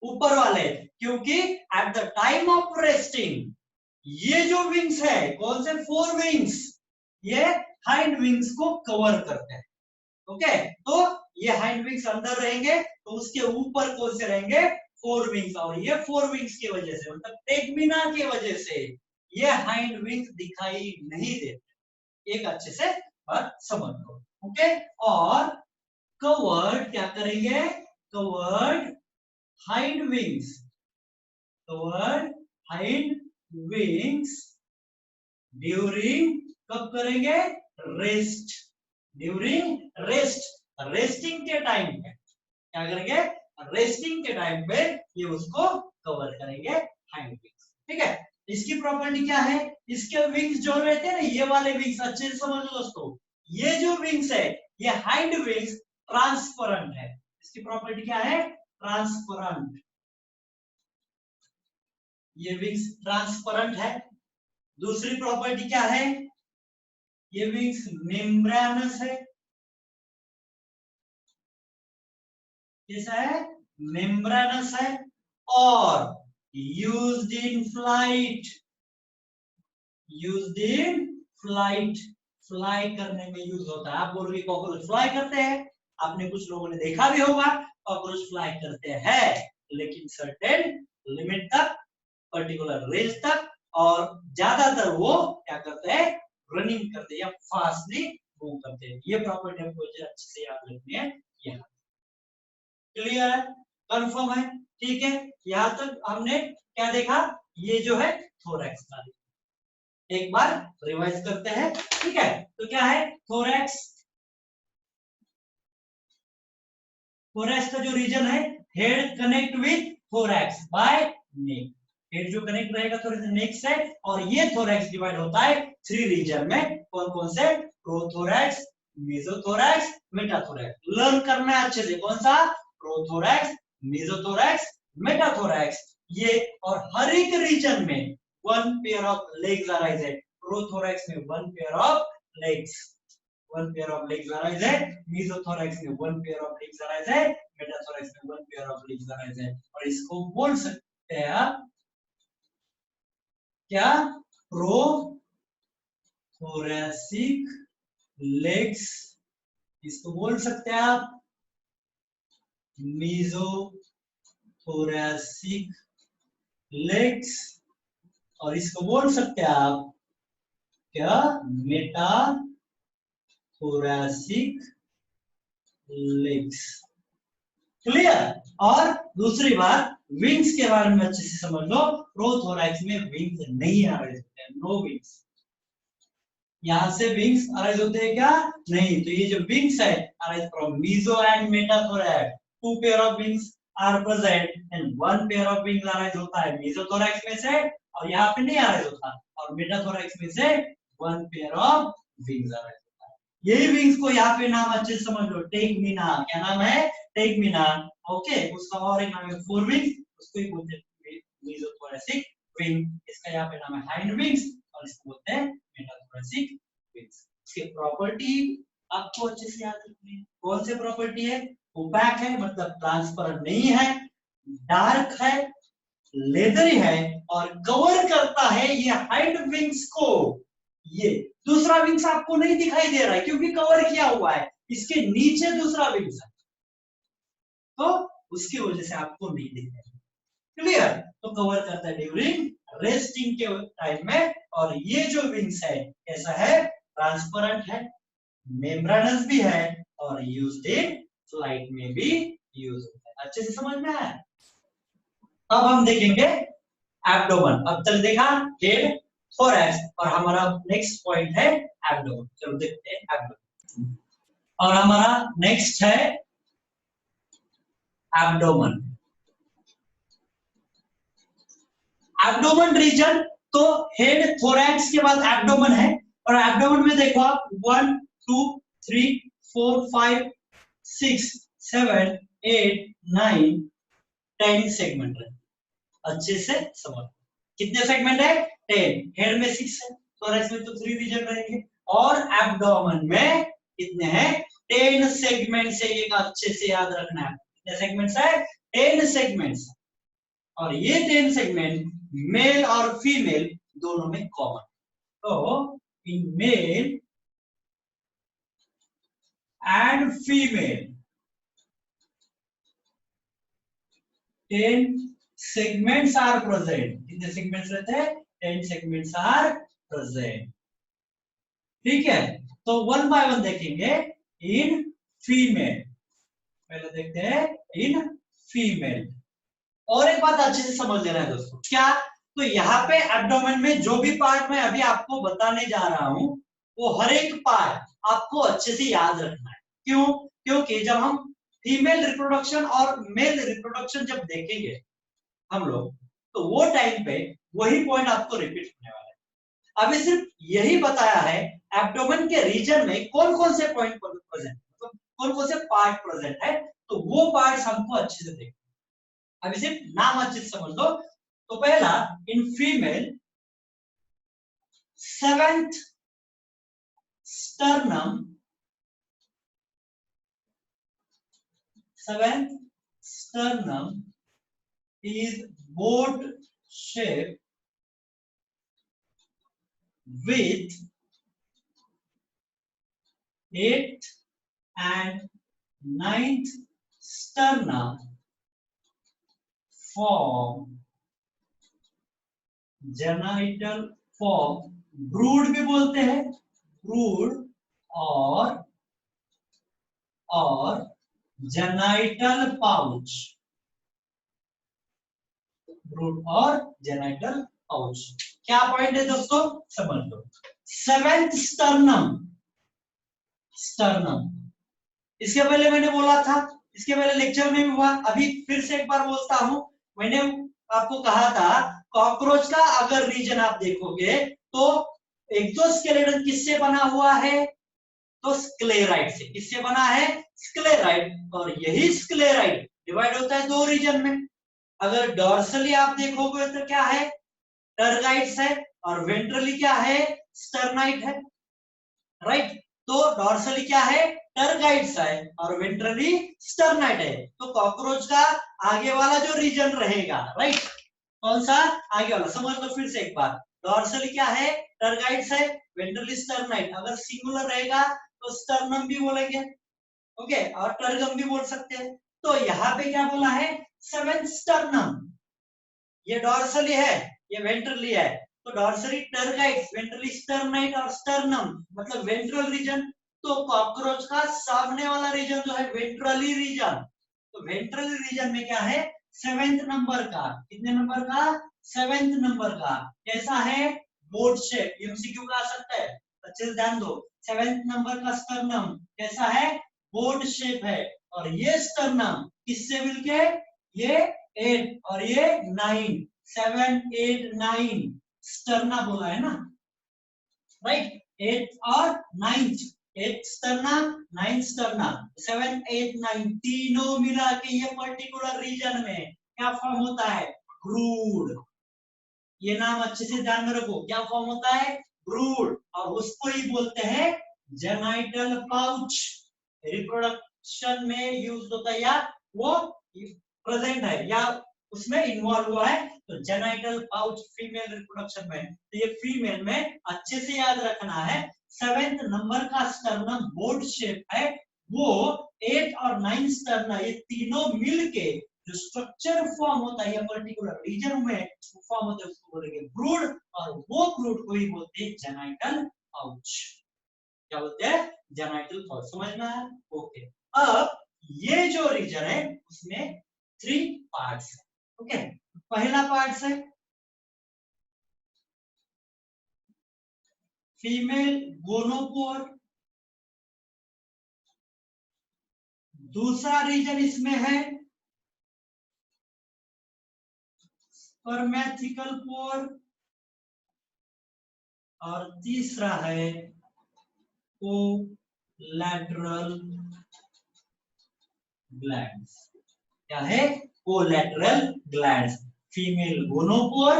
ऊपर वाले, क्योंकि at the time of resting ये जो विंग्स है, कौन से 4 विंग्स, ये हाइंड विंग्स को कवर करते हैं। ओके, तो ये हाइंड विंग्स अंदर रहेंगे, तो उसके ऊपर कौन से रहेंगे, 4 विंग्स, और ये 4 विंग्स की वजह से, मतलब टेगमिना की वजह से ये हाइंड विंग्स दिखाई नहीं देते। एक अच्छे से बात समझ लो, ओके। और कवर्ड क्या करेंगे, covered hind wings, covered hind wings during, कब करेंगे, रेस्ट, ड्यूरिंग रेस्ट, रेस्टिंग के टाइम पे क्या करेंगे, रेस्टिंग के टाइम पे ये उसको कवर करेंगे हाइंड विंग्स, ठीक है। इसकी प्रॉपर्टी क्या है, इसके विंग्स जो रहते हैं ना, ये वाले विंग्स अच्छे से समझ लो दोस्तों, ये जो विंग्स है ये हाइंड विंग्स ट्रांसपेरेंट है। इसकी प्रॉपर्टी क्या है, ट्रांसपेरेंट, ये विंग्स ट्रांसपेरेंट है। दूसरी प्रॉपर्टी क्या है, ये विंग्स मेम्ब्रेनस है, कैसा है, मेम्ब्रेनस है, और used in flight, used in flight, fly करने में यूज होता है। आप बोल रहे कॉकरोच फ्लाई करते हैं, आपने कुछ लोगों ने देखा भी होगा कॉकरोच फ्लाई करते हैं, लेकिन सर्टेन लिमिट तक, पर्टिकुलर रेंज तक, और ज्यादातर वो क्या करते हैं, रनिंग करते हैं या फास्टली मूव करते हैं। ये प्रॉपर्टी हमको अच्छे से याद रखनी है। यहाँ क्लियर है, कंफर्म है, ठीक है। यहां तक हमने क्या देखा, ये जो है थोरैक्स का, एक बार रिवाइज करते हैं, ठीक है। तो क्या है थोरैक्स, थोरैक्स का जो रीजन है, head connect with thorax by neck, head जो कनेक्ट रहेगा थोड़े से नेक से, और ये थोरैक्स डिवाइड होता है 3 रीजन में, कौन कौन से, प्रोथोरैक्स, मेसोथोरैक्स, मेटाथोरैक्स। लर्न करना है अच्छे से, कौन सा, प्रोथोरैक्स, मेसोथोरैक्स, मेटाथोरैक्स, ये, और हर एक रीजन में 1 पेयर ऑफ लेग्स अराइज है। प्रोथोरैक्स में 1 pair of legs, 1 pair of legs arise है, मेसोथोरैक्स में 1 पेयर ऑफ लेग्स अराइज है, मेटाथोरैक्स में 1 पेयर ऑफ लेग्स अराइज है। और इसको बोल सकते हैं आप क्या, प्रोथोरैसिक लेग्स, इसको बोल सकते हैं आप मेसोथोरैसिक लेग्स, और इसको बोल सकते हैं आप क्या, मेटाथोरैसिक लेग्स। क्लियर। और दूसरी बात, विंग्स के बारे में अच्छे से समझ लो, प्रोथोरैक्स में विंग्स नहीं अराइज होते हैं, नो विंग्स, यहां से विंग्स अराइज होते हैं क्या, नहीं। तो ये जो विंग्स है arise from meso and metathorax, 2 pair of wings are present and 1 pair of wings arise होता है मेसोथोरैक्स में से, और यहाँ पे नहीं अराइज होता, और मेटाथोरैक्स में से 1 पेयर ऑफ विंग्स अराइज होता है। यही विंग्स को यहाँ पे नाम अच्छे से समझ लो, टेगमिना, क्या नाम है, टेगमिना, ओके। उसका और एक नाम है 4 विंग्स, उसको ही बोलते हैं मेसोथोरैसिक विंग, इसका यहाँ पे नाम है हाइंड विंग्स, और इसको बोलते हैं मेटाथोरैसिक विंग्स। इसकी प्रॉपर्टी आपको अच्छे से याद रखनी है। कौन से प्रॉपर्टी है? ओपैक है मतलब ट्रांसपेरेंट नहीं है, डार्क है, लेदरी है और कवर करता है ये हाइंड विंग्स को। ये दूसरा विंग्स आपको नहीं दिखाई दे रहा है क्योंकि कवर किया हुआ है, इसके नीचे दूसरा विंग्स है तो उसकी वजह से आपको नहीं दिख रहा। क्लियर? तो कवर करता है ड्यूरिंग रेस्टिंग के टाइम में। और ये जो विंग्स है कैसा है? ट्रांसपेरेंट है, मेम्ब्रेनस भी है और यूज्ड इन फ्लाइट में भी यूज होता है। अच्छे से समझ में आया? अब हम देखेंगे एब्डोमेन। अब तक देखा हेड, थोरैक्स और हमारा नेक्स्ट पॉइंट है एब्डोमेन। चलो देखते हैं एब्डोमेन। और हमारा नेक्स्ट है एब्डोमेन। एब्डोमेन रीजन तो हेड, थोरैक्स के बाद एब्डोमेन है। और एब्डोमेन में देखो आप 1 2 3 4 5 6 7 8 9 10 सेगमेंट है। अच्छे से समझ। कितने सेगमेंट है? 10। हेड में 6 है, थोरैक्स में तो 3 रीजन रहेंगे। और एब्डोमेन में कितने हैं? 10 सेगमेंट्स है। ये अच्छे से याद रखना है। कितने सेगमेंट्स है? 10 सेगमेंट्स। और ये 10 सेगमेंट मेल और फीमेल दोनों में कॉमन। तो in male and female 10 segments are present. कितने segments रहते हैं? 10 segments are present. ठीक है, तो वन बाय वन देखेंगे। इन फीमेल, पहले देखते हैं इन फीमेल। और एक बात अच्छे से समझ लेना है दोस्तों, क्या? तो यहाँ पे एब्डोमेन में जो भी पार्ट मैं अभी आपको बताने जा रहा हूं वो हर एक पार्ट आपको अच्छे से याद रखना है। क्यों? क्योंकि जब हम फीमेल रिप्रोडक्शन और मेल रिप्रोडक्शन जब देखेंगे हम लोग, तो वो टाइम पे वही पॉइंट आपको रिपीट होने वाला है। अभी सिर्फ यही बताया है एब्डोमेन के रीजन में कौन कौन से पॉइंट प्रेजेंट, मतलब कौन कौन से पार्ट प्रेजेंट है, तो वो पार्ट्स हमको अच्छे से देखना। अभी सिर्फ नाम अच्छे से समझ लो। तो पहला, in female 7th sternum, 7th sternum is boat shape with 8th and 9th sternum form genital form, brood भी बोलते हैं, ब्रूड और जेनाइटल पाउच, ब्रूड और जेनाइटल पाउच। क्या पॉइंट है दोस्तों? समझ लो। 7th स्टर्नम, स्टर्नम इसके पहले मैंने बोला था, इसके पहले लेक्चर में भी हुआ, अभी फिर से एक बार बोलता हूं। मैंने आपको कहा था कॉकरोच का अगर रीजन आप देखोगे तो एक्सोस्केलेटन किससे बना हुआ है? तो स्क्लेराइड से। किससे बना है? स्क्लेराइड। और यही स्क्लेराइड डिवाइड होता है दो रीजन में। अगर डॉर्सली आप देखोगे तो क्या है? टर्गाइट्स है और वेंट्रली क्या है? स्टर्नाइट है। राइट? तो डॉर्सली क्या है? टर्गाइट्स है और वेंट्रली स्टर्नाइट है। तो कॉकरोच का आगे वाला जो रीजन रहेगा, राइट, कौन सा? आगे वाला। समझ लो फिर से एक बार। डॉर्सली क्या है? टर्गाइट्स है, वेंट्रली स्टर्नाइट। अगर सिंगुलर रहेगा तो स्टर्नम भी बोलेंगे, ओके, और टर्गम भी बोल सकते हैं। तो यहाँ पे क्या बोला है? 7th sternum. ये डॉर्सली है, ये वेंट्रली है। तो डॉर्सली टर्गाइट्स, वेंट्रली स्टर्नाइट और स्टर्नम मतलब वेंट्रल रीजन। तो कॉकरोच का सामने वाला रीजन जो है वेंट्रली रीजन। तो वेंट्रली रीजन में क्या है? 7th नंबर का। कितने नंबर का? 7th नंबर का। कैसा है? Boat shape. एमसीक्यू का आ सकता है, अच्छे से ध्यान दो। 7th नंबर का स्टर्नम कैसा है? बोट शेप है। और ये स्टर्नम किससे मिलके? ये 8 और ये 9, 7 8 9 स्टर्ना बोला है ना, राइट? 8 और 9th, 8 स्टर्ना 9 स्टर्ना, 7 8 9 तीनों मिला के ये पर्टिकुलर रीजन में क्या फॉर्म होता है? ब्रूड। ये नाम अच्छे से ध्यान में रखो, क्या फॉर्म होता है? ब्रूड, और उसको ही बोलते हैं जेनाइटल पाउच। रिप्रोडक्शन में यूज होता है या वो प्रेजेंट है या उसमें इन्वॉल्व हुआ है, तो जेनाइटल पाउच फीमेल रिप्रोडक्शन में। तो ये फीमेल में अच्छे से याद रखना है। 7th नंबर का स्टर्नम बोर्ड शेप है, वो 8 और 9 स्टर्ना ये तीनों मिलके जो स्ट्रक्चर फॉर्म होता है या पर्टिकुलर रीजन में फॉर्म होता है उसको बोलेंगे ब्रूड, और वो ब्रूड को ही बोलते हैं जेनाइटल पाउच। क्या बोलते हैं? Genital pouch. समझ में आया? ओके। अब ये जो रीजन है उसमें 3 पार्ट्स है। ओके, पहला पार्ट है फीमेल गोनोपोर, दूसरा रीजन इसमें है स्पर्मेथिकल पोर, और तीसरा है कोलैटरल ग्लैंड्स। क्या है? Collateral glands. फीमेल गोनोपोर,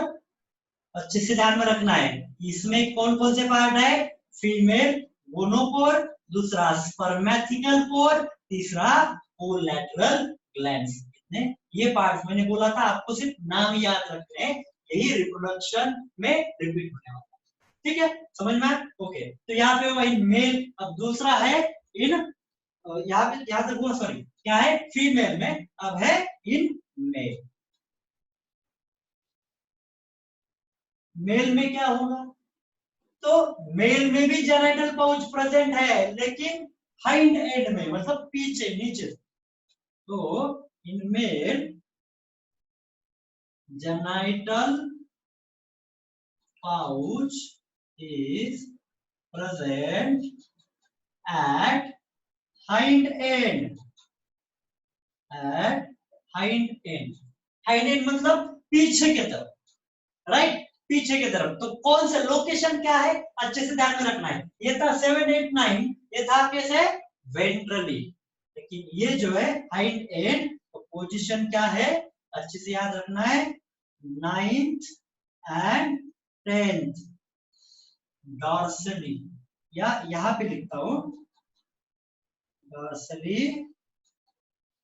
अच्छे से ध्यान में रखना है, इसमें कौन कौन से पार्ट है? फीमेल गोनोपोर, दूसरा स्पर्मेथिकल पोर, तीसरा कोलैटरल ग्लैंड्स। कितने ये पार्ट्स मैंने बोला था, आपको सिर्फ नाम याद रखने हैं, यही रिप्रोडक्शन में रिपीट होने वाला है। ठीक है, समझ में आया? ओके, तो यहाँ पे वही मेल। अब दूसरा है इन, यहाँ पे याद रखो, सॉरी क्या है? फीमेल में, अब है इन मेल। मेल में क्या होगा? तो मेल में भी जेनाइटल पाउच प्रेजेंट है, लेकिन हाइंड एंड में, मतलब पीछे नीचे। तो in male genital pouch is present at hind end, at hind end. Hind end मतलब पीछे की तरफ, राइट? पीछे की तरफ। तो कौन से लोकेशन क्या है? अच्छे से ध्यान में रखना है। ये था 7, 8, 9, ये था कैसे? वेंट्रली। लेकिन ये जो है हाइंड एंड, तो पोजीशन क्या है? अच्छे से याद रखना है, 9th एंड 10th डॉर्सली, या यहां पे लिखता हूं dorsally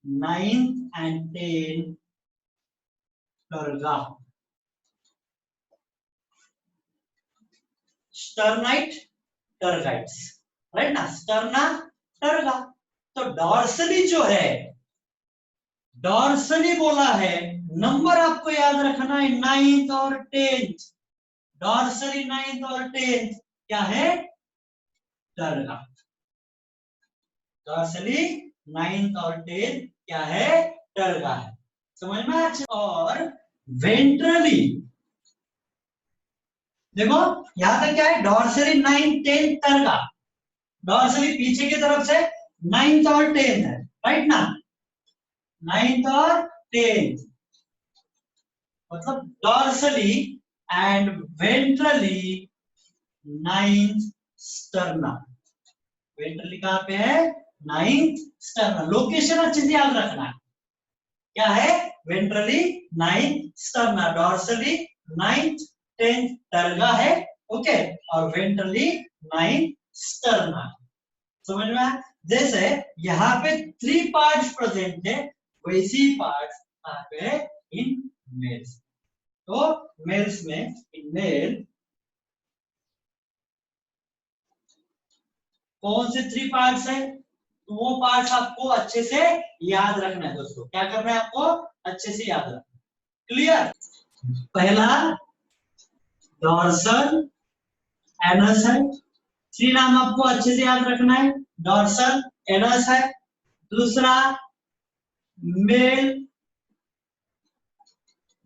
9th and 10th terga. Sternite tergites, right ना? Sterna terga. तो डॉर्सली जो है, डॉर्सली बोला है, नंबर आपको याद रखना है 9th और 10th। डॉर्सली 9th और 10th क्या है? टर्गा। डॉर्सली 9th और 10th क्या है? टर्गा है। समझ में? अच्छा, और वेंट्रली देखो यहां तक क्या है? Dorsally 9th 10th टर्गा। डॉर्सली पीछे की तरफ से 9th और 10th है, राइट ना? 9th और 10th मतलब dorsally and ventrally 9th sterna. Ventrally कहां पे है? 9th sterna. लोकेशन अच्छे से याद रखना है, क्या है? Ventrally 9th sterna, dorsally 9th 10th टर्गा है, ओके, और वेंट्रली 9th स्टर्ना। समझ में आया? जैसे यहाँ पे 3 पार्ट्स प्रेजेंट है, वैसी पार्ट्स यहाँ पे इन मेल्स। तो मेल्स में इन मेल कौन से 3 पार्ट्स है? तो वो पार्ट्स आपको अच्छे से याद रखना है दोस्तों। क्या करना है आपको? अच्छे से याद रखना। क्लियर? पहला डॉर्सल एनस है, 3 नाम आपको अच्छे से याद रखना है। डॉर्सल एनस है, दूसरा male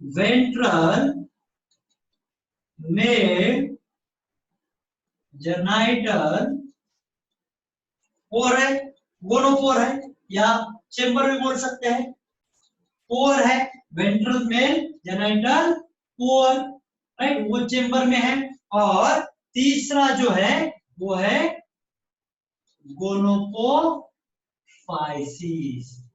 ventral, male genital pore है, गोनोपोर है, या चेंबर भी बोल सकते हैं। पोर है, वेंट्रल मेल जेनाइटल पोर, राइट? वो चेंबर में है। और तीसरा जो है वो है गोनोपोफाइसिस,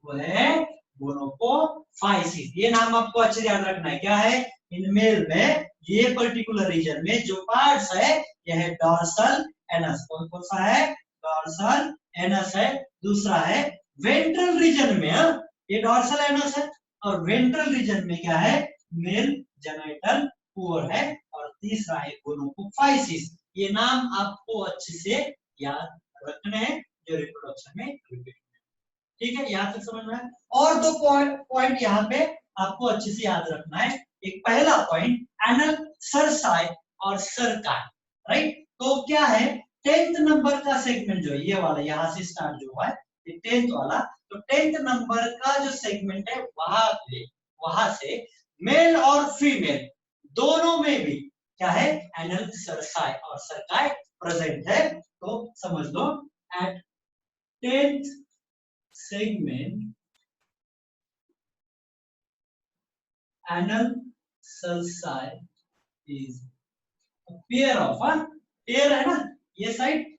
वो है गोनोपोफाइसिस। ये नाम आपको अच्छे से याद रखना है। क्या है? इन मेल में ये पर्टिकुलर रीजन में जो पार्ट्स है यह है डॉर्सल एनस। कौन कौन सा है? डॉर्सल एनस है। दूसरा है वेंट्रल रीजन में, ये डॉर्सल एनस है, और वेंट्रल रीजन में क्या है? मेल जेनिटल पोर है। और तीसरा है गोनोकोफाइसिस। ये नाम आपको अच्छे से याद रखने हैं जो रिप्रोडक्शन में रिपीट। ठीक है, यहाँ तक समझ में? और दो पॉइंट यहाँ पे आपको अच्छे से याद रखना है। एक पहला पॉइंट एनल सरसाई और सरकाई, राइट? तो क्या है? 10th नंबर का सेगमेंट जो है ये वाला, यहाँ से स्टार्ट जो हुआ है ये 10th वाला, तो 10th नंबर का जो सेगमेंट है वहां से मेल और फीमेल दोनों में भी क्या है? एनल सरसाई और सरकाई प्रेजेंट है। तो समझ लो eight 10th segment anal sulci is a pair of pair है ना, ये side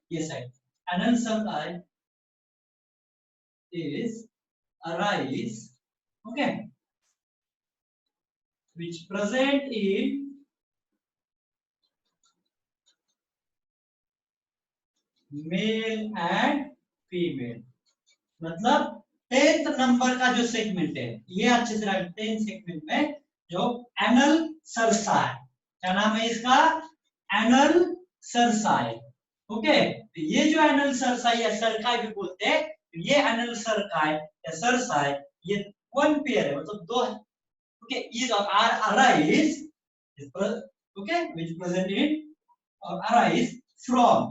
anal sulci is arise, okay, which present in male and female। मतलब 10th नंबर का जो सेगमेंट है ये अच्छे से 10th सेगमेंट में जो एनल सरसाई, क्या नाम है इसका? Anal cerci. ओके, तो ये जो एनल सरसाई या सरकाई भी बोलते हैं, तो ये एनल सरकाई या सरसाई ये वन पेयर है, मतलब दो है। ओके, इज और are arise, okay, which present in और arise from,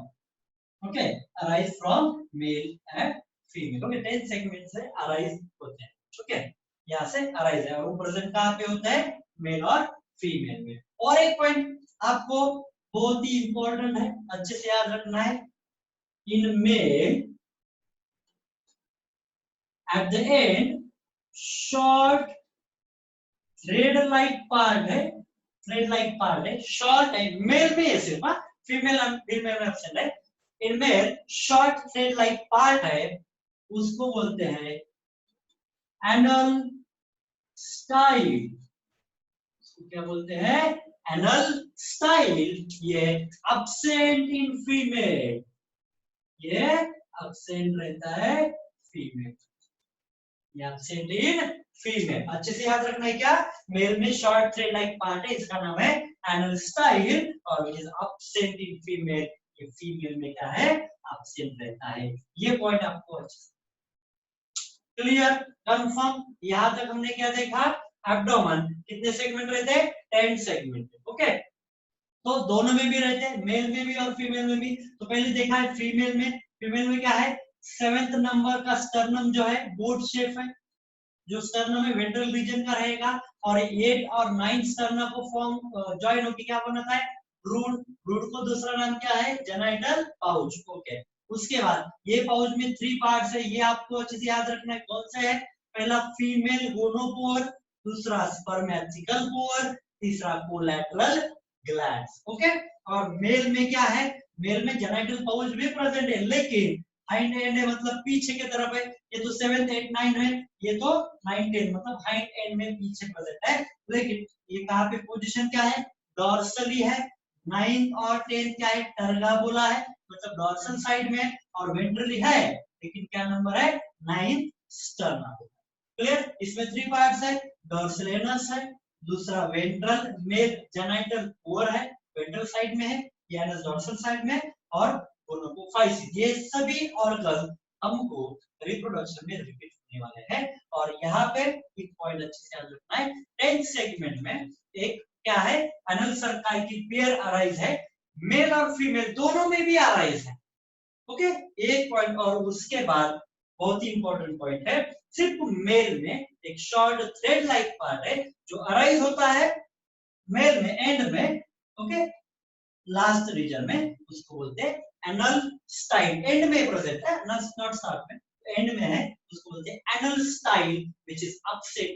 okay, arise from male and female. Okay, 10 segment से अराइज होते हैं। ओके, यहाँ से अराइज है और वो प्रेजेंट कहाँ पे होता है? मेल और फीमेल में। और एक पॉइंट आपको बहुत ही इंपॉर्टेंट है, अच्छे से याद रखना है। In male at the end short thread like part है, थ्रेड लाइक पार्ट है, शॉर्ट है। मेल में ये सिर्फ फीमेल में ऑप्शन है। इनमें शॉर्ट थ्रेड लाइक पार्ट है, उसको बोलते हैं एनल स्टाइल। क्या बोलते हैं? Anal style. ये एब्सेंट इन फीमेल, ये एब्सेंट रहता है फीमेल, ये एब्सेंट इन फीमेल। अच्छे से याद रखना है क्या? मेल में शॉर्ट थ्रेड लाइक पार्ट है, इसका नाम है एनल स्टाइल, और इज एब्सेंट इन फीमेल, ये फीमेल में क्या है? एब्सेंट रहता है। ये पॉइंट आपको अच्छे से क्लियर, कंफर्म? यहां तक हमने क्या देखा? एब्डोमेन कितने सेगमेंट रहते हैं? 10 सेगमेंट। ओके, तो दोनों में भी रहते हैं, मेल में भी और फीमेल में भी। तो पहले देखा है फीमेल में क्या है? 7th नंबर का स्टर्नम जो है बोट शेप है, जो स्टर्नम में वेंट्रल रीजन का रहेगा, और 8 और 9 स्टर्नम को फॉर्म जॉइन होकर क्या बनाता है? रूट। रूट को दूसरा नाम क्या है? Genital pouch. ओके, उसके बाद ये पाउच में 3 पार्ट्स है, ये आपको अच्छे से याद रखना है। कौन से है? पहला फीमेल गोनोपोर, दूसरा स्पर्मेटिकल पोर, तीसरा कोलैटरल ग्लैंड्स। ओके, और मेल में क्या है? मेल में जेनिटल पाउच भी प्रेजेंट है, लेकिन हाइंड एंड है, मतलब पीछे की तरफ है। ये तो 7th 8 9 है, ये तो 9 10 मतलब हाइंड एंड में पीछे प्रेजेंट है। लेकिन ये कहाँ पे पोजीशन क्या है? डॉर्सली है। 9th और 10th क्या है? टर्गाबुला है, मतलब डॉर्सल साइड में, और वेंट्रली है, लेकिन क्या नंबर है? 9th sternum. क्लियर? इसमें 3 पार्ट्स है, डॉर्सल एनस है, दूसरा वेंट्रल मेल जेनिटल पोर है, वेंट्रल साइड में है, ये एनस डॉर्सल साइड में, और गोनोकोफाइसिस। ये सभी ऑर्गन हमको रिप्रोडक्शन में रिपीट होने वाले हैं। और यहाँ पे एक पॉइंट अच्छे से याद रखना है, 10th सेगमेंट में एक क्या है? एनल सर्काई की पेयर अराइज है, मेल और फीमेल दोनों में भी अराइज है। ओके, एक पॉइंट। और उसके बाद बहुत ही इंपॉर्टेंट पॉइंट है, सिर्फ मेल में एक शॉर्ट थ्रेड लाइक पार्ट है जो अराइज होता है मेल में एंड में। ओके, लास्ट रीजन में, उसको बोलते हैं एनल स्टाइल। एंड में प्रेजेंट है, नॉट स्टार्ट में, एंड में है, उसको बोलते हैं anal style which is absent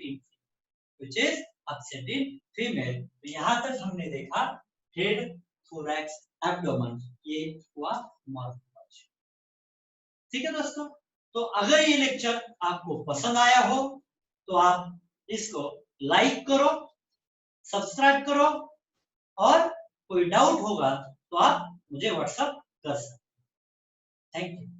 in female. तो यहां तक हमने देखा हेड, थोरैक्स, एब्डोमेन, ये हुआ मॉर्फोलॉजी। ठीक है दोस्तों, तो अगर ये लेक्चर आपको पसंद आया हो तो आप इसको लाइक करो, सब्सक्राइब करो, और कोई डाउट होगा तो आप मुझे व्हाट्सएप कर सकते। Thank you.